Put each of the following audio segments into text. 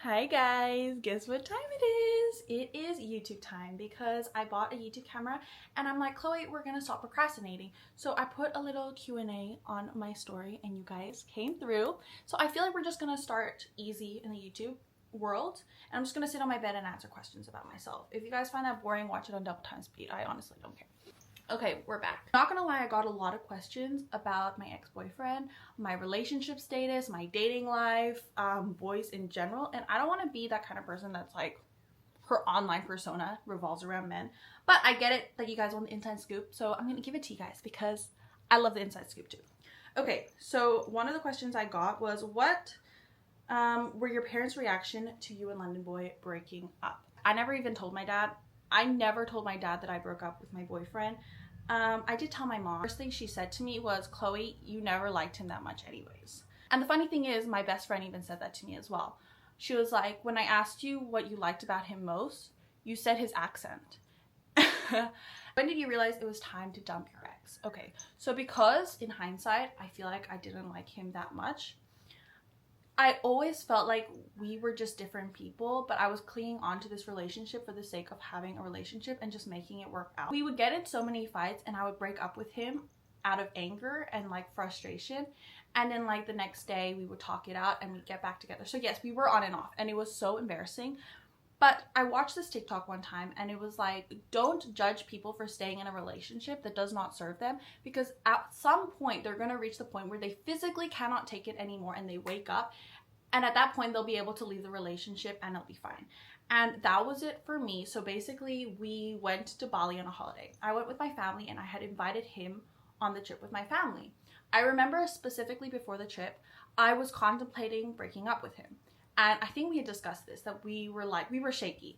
Hi guys, guess what time it is? It is YouTube time because I bought a YouTube camera and I'm like, Chloe, we're gonna stop procrastinating. So I put a little Q&A on my story and you guys came through. So I feel like we're just gonna start easy in the YouTube world and I'm just gonna sit on my bed and answer questions about myself. If you guys find that boring, watch it on double time speed. I honestly don't care. Okay, we're back. Not gonna lie, I got a lot of questions about my ex-boyfriend, my relationship status, my dating life, boys in general, and I don't want to be that kind of person that's like her online persona revolves around men. But I get it that you guys want the inside scoop, so I'm gonna give it to you guys because I love the inside scoop too. Okay, so one of the questions I got was what were your parents' reaction to you and London Boy breaking up? I never even told my dad. I never told my dad that I broke up with my boyfriend. I did tell my mom. First thing she said to me was, Chloe, you never liked him that much anyways. And the funny thing is, my best friend even said that to me as well. She was like, when I asked you what you liked about him most, you said his accent. When did you realize it was time to dump your ex? Okay, so because in hindsight, I feel like I didn't like him that much. I always felt like we were just different people, but I was clinging on to this relationship for the sake of having a relationship and just making it work out. We would get in so many fights and I would break up with him out of anger and like frustration. And then like the next day we would talk it out and we'd get back together. So yes, we were on and off and it was so embarrassing. But I watched this TikTok one time and it was like, don't judge people for staying in a relationship that does not serve them, because at some point they're going to reach the point where they physically cannot take it anymore and they wake up, and at that point they'll be able to leave the relationship and it'll be fine. And that was it for me. So basically we went to Bali on a holiday. I went with my family and I had invited him on the trip with my family. I remember specifically before the trip, I was contemplating breaking up with him. And I think we had discussed this, that we were shaky.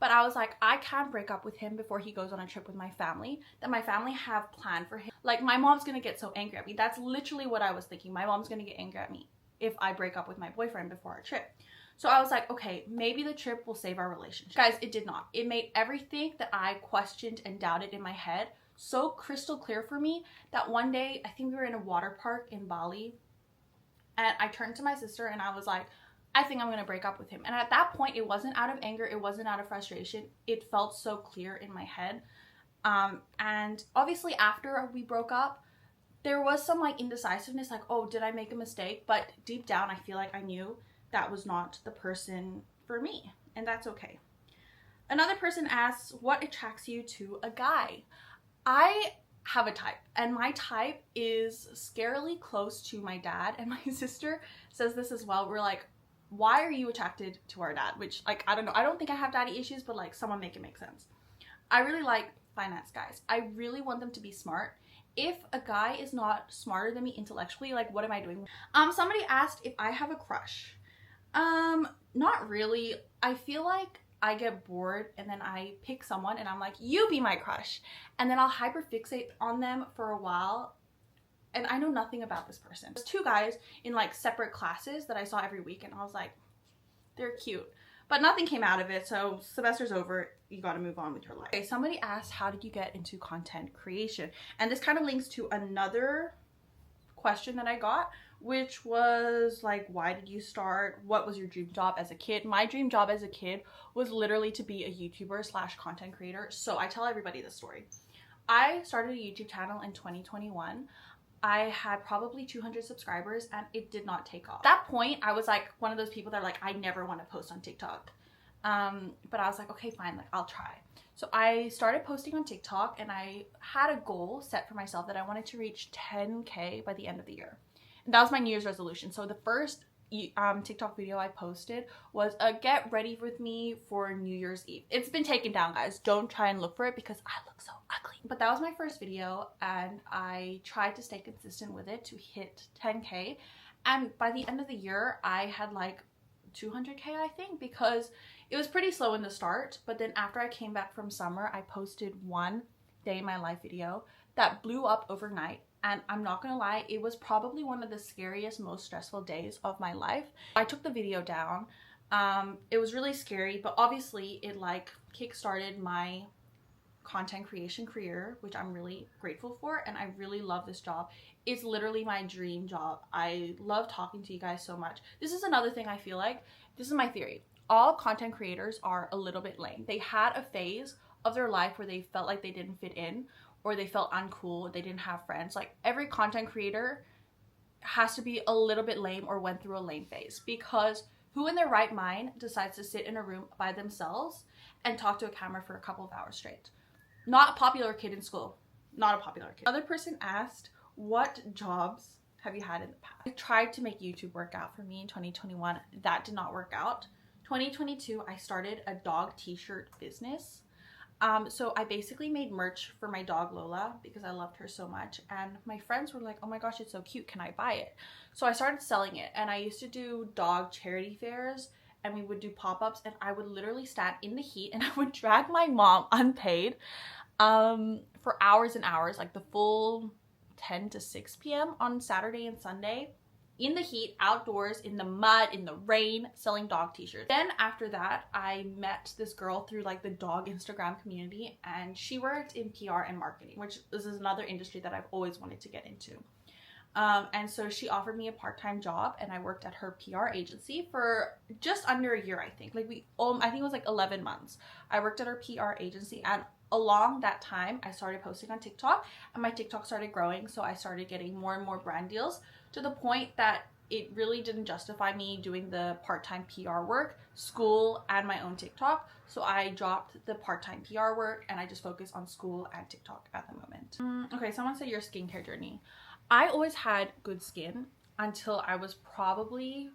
But I was like, I can't break up with him before he goes on a trip with my family, that my family have planned for him. Like, my mom's gonna get so angry at me. That's literally what I was thinking. My mom's gonna get angry at me if I break up with my boyfriend before our trip. So I was like, okay, maybe the trip will save our relationship. Guys, it did not. It made everything that I questioned and doubted in my head so crystal clear for me that one day, I think we were in a water park in Bali, and I turned to my sister and I was like, I think I'm gonna break up with him. And at that point, it wasn't out of anger, it wasn't out of frustration. It felt so clear in my head. And obviously after we broke up, there was some like indecisiveness, like, oh, did I make a mistake? But deep down, I feel like I knew that was not the person for me, and that's okay. Another person asks, what attracts you to a guy? I have a type, and my type is scarily close to my dad, and my sister says this as well. We're like, why are you attracted to our dad? Which, like, I don't know. I don't think I have daddy issues, but like, someone make it make sense. I really like finance guys. I really want them to be smart. If a guy is not smarter than me intellectually, like, what am I doing? Somebody asked if I have a crush. Not really. I feel like I get bored and then I pick someone and I'm like, you be my crush. And then I'll hyperfixate on them for a while. And I know nothing about this person. There's two guys in like separate classes that I saw every week and I was like, they're cute. But nothing came out of it, so semester's over, you gotta move on with your life. Okay, somebody asked, how did you get into content creation? And this kind of links to another question that I got, which was like, why did you start? What was your dream job as a kid? My dream job as a kid was literally to be a YouTuber / content creator. So I tell everybody this story. I started a YouTube channel in 2021. I had probably 200 subscribers and it did not take off. At that point, I was like one of those people that are like, I never want to post on TikTok. But I was like, okay, fine, like I'll try. So I started posting on TikTok and I had a goal set for myself that I wanted to reach 10K by the end of the year. And that was my New Year's resolution. So the first TikTok video I posted was a get ready with me for New Year's Eve. It's been taken down, guys. Don't try and look for it because I look so ugly. But that was my first video and I tried to stay consistent with it to hit 10K. And by the end of the year, I had like 200K, I think, because it was pretty slow in the start. But then after I came back from summer, I posted one day in my life video that blew up overnight. And I'm not gonna lie, it was probably one of the scariest, most stressful days of my life. I took the video down. It was really scary, but obviously it like kickstarted my content creation career, which I'm really grateful for, and I really love this job. It's literally my dream job. I love talking to you guys so much. This is another thing I feel like, this is my theory. All content creators are a little bit lame. They had a phase of their life where they felt like they didn't fit in, or they felt uncool, they didn't have friends. Like every content creator has to be a little bit lame or went through a lame phase, because who in their right mind decides to sit in a room by themselves and talk to a camera for a couple of hours straight? Not a popular kid in school. Not a popular kid. Another person asked, what jobs have you had in the past? I tried to make YouTube work out for me in 2021. That did not work out. 2022, I started a dog t-shirt business. So I basically made merch for my dog Lola because I loved her so much, and my friends were like, oh my gosh, it's so cute, can I buy it? So I started selling it, and I used to do dog charity fairs, and we would do pop-ups, and I would literally stand in the heat and I would drag my mom unpaid for hours and hours, like the full 10 to 6 p.m. on Saturday and Sunday, in the heat, outdoors, in the mud, in the rain, selling dog t-shirts. Then after that, I met this girl through like the dog Instagram community, and she worked in PR and marketing, which this is another industry that I've always wanted to get into. And so she offered me a part-time job, and I worked at her PR agency for just under a year, I think. Like I think it was like 11 months. I worked at her PR agency, and along that time, I started posting on TikTok, and my TikTok started growing. So I started getting more and more brand deals, to the point that it really didn't justify me doing the part-time PR work, school, and my own TikTok. So I dropped the part-time PR work, and I just focus on school and TikTok at the moment. Okay, someone said your skincare journey. I always had good skin until I was probably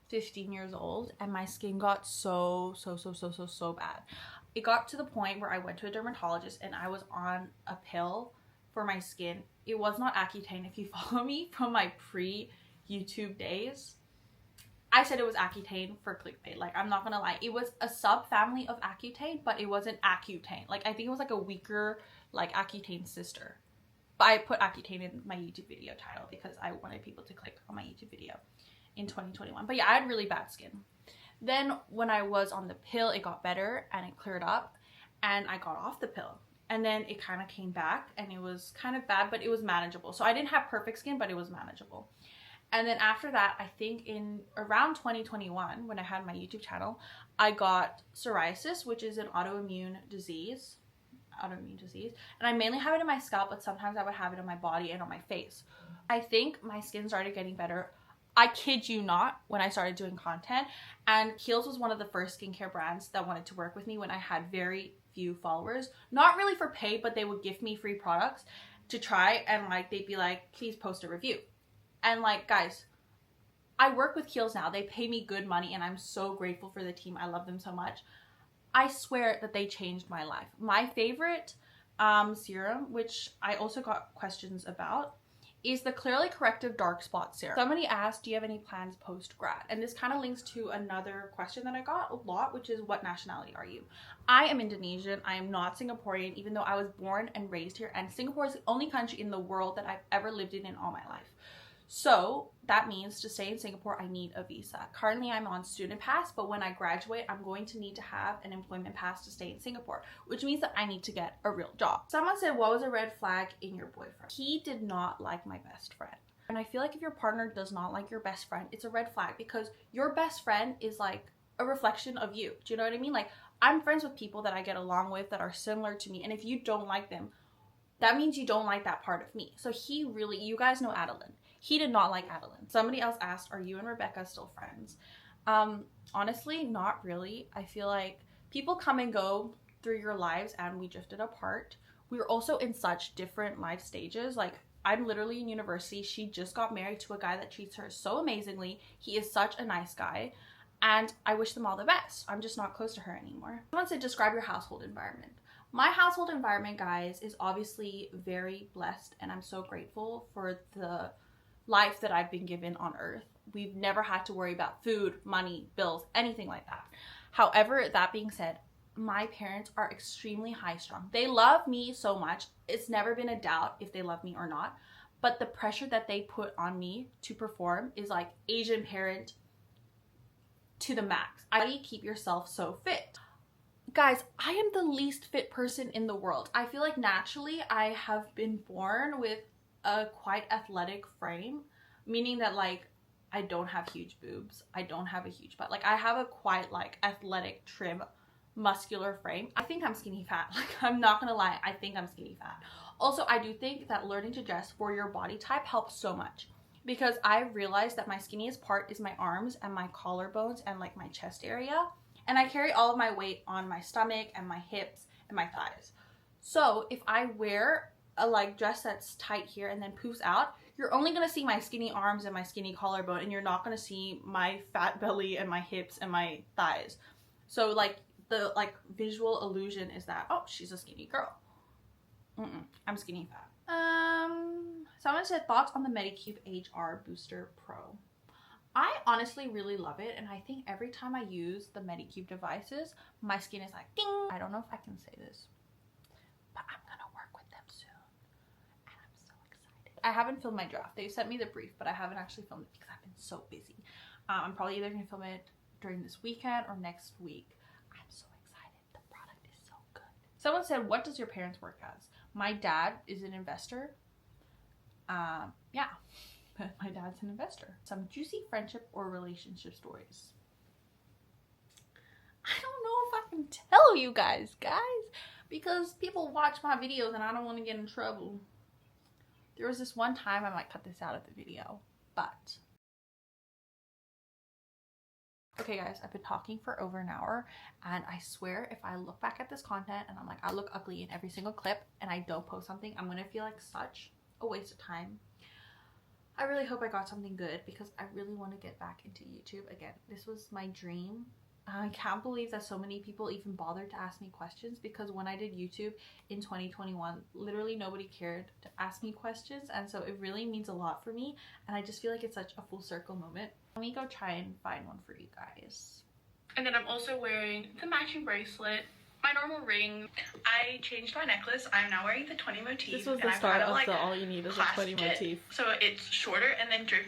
15 years old, and my skin got so bad. It got to the point where I went to a dermatologist, and I was on a pill for my skin. It was not Accutane. If you follow me from my pre-YouTube days, I said it was Accutane for clickbait. Like, I'm not gonna lie. It was a sub-family of Accutane, but it wasn't Accutane. Like, I think it was like a weaker, like, Accutane's sister. But I put Accutane in my YouTube video title because I wanted people to click on my YouTube video in 2021. But yeah, I had really bad skin. Then when I was on the pill, it got better and it cleared up, and I got off the pill. And then it kind of came back, and it was kind of bad, but it was manageable. So I didn't have perfect skin, but it was manageable. And then after that, I think in around 2021, when I had my YouTube channel, I got psoriasis, which is an autoimmune disease. And I mainly have it in my scalp, but sometimes I would have it on my body and on my face. I think my skin started getting better, I kid you not, when I started doing content. And Kiehl's was one of the first skincare brands that wanted to work with me when I had very few followers. Not really for pay, but they would give me free products to try, and like they'd be like, please post a review. And like, guys, I work with Kiehl's now. They pay me good money, and I'm so grateful for the team. I love them so much. I swear that they changed my life. My favorite serum, which I also got questions about, is the Clearly Corrective Dark Spot Serum. Somebody asked, do you have any plans post-grad? And this kind of links to another question that I got a lot, which is, what nationality are you? I am Indonesian. I am not Singaporean, even though I was born and raised here. And Singapore is the only country in the world that I've ever lived in all my life. So that means to stay in Singapore, I need a visa. Currently, I'm on student pass, but when I graduate, I'm going to need to have an employment pass to stay in Singapore, which means that I need to get a real job. Someone said, what was a red flag in your boyfriend? He did not like my best friend. And I feel like if your partner does not like your best friend, it's a red flag, because your best friend is like a reflection of you. Do you know what I mean? Like, I'm friends with people that I get along with that are similar to me. And if you don't like them, that means you don't like that part of me. So he really, you guys know Adeline. He did not like Adeline. Somebody else asked, are you and Rebecca still friends? Honestly, not really. I feel like people come and go through your lives, and we drifted apart. We were also in such different life stages. Like, I'm literally in university. She just got married to a guy that treats her so amazingly. He is such a nice guy, and I wish them all the best. I'm just not close to her anymore. Someone said, describe your household environment. My household environment, guys, is obviously very blessed, and I'm so grateful for the life that I've been given on earth. We've never had to worry about food, money, bills, anything like that. However, that being said, my parents are extremely high strung. They love me so much. It's never been a doubt if they love me or not. But the pressure that they put on me to perform is like Asian parent to the max. Keep yourself so fit. Guys, I am the least fit person in the world. I feel like naturally I have been born with a quite athletic frame, meaning that like I don't have huge boobs, I don't have a huge butt. Like I have a quite like athletic, trim, muscular frame. I think I'm skinny fat. Like I'm not gonna lie, I think I'm skinny fat. Also, I do think that learning to dress for your body type helps so much, because I realized that my skinniest part is my arms and my collarbones and like my chest area, and I carry all of my weight on my stomach and my hips and my thighs. So if I wear a like dress that's tight here and then poofs out, you're only gonna see my skinny arms and my skinny collarbone, and you're not gonna see my fat belly and my hips and my thighs. So like the like visual illusion is that, oh, she's a skinny girl. I'm skinny fat. Someone said thoughts on the Medicube HR Booster Pro. I honestly really love it, and I think every time I use the Medicube devices, my skin is like ding. I don't know if I can say this, but I'm gonna work with them soon, and I'm so excited. I haven't filmed my draft. They sent me the brief, but I haven't actually filmed it because I've been so busy. I'm probably either gonna film it during this weekend or next week. I'm so excited. The product is so good. Someone said, what does your parents work as? My dad is an investor. Yeah, my dad's an investor. Some juicy friendship or relationship stories. I don't know if I can tell you guys, because people watch my videos and I don't want to get in trouble. There was this one time, I might cut this out of the video, but okay guys, I've been talking for over an hour, and I swear if I look back at this content and I'm like, I look ugly in every single clip and I don't post something, I'm gonna feel like such a waste of time. I really hope I got something good, because I really want to get back into YouTube again. This was my dream. I can't believe that so many people even bothered to ask me questions, because when I did YouTube in 2021, literally nobody cared to ask me questions, and so it really means a lot for me, and I just feel like it's such a full circle moment. Let me go try and find one for you guys. And then I'm also wearing the matching bracelet, my normal ring. I changed my necklace. I'm now wearing the 20 motif. This was the start of the all you need is a 20 motif. So it's shorter and then draped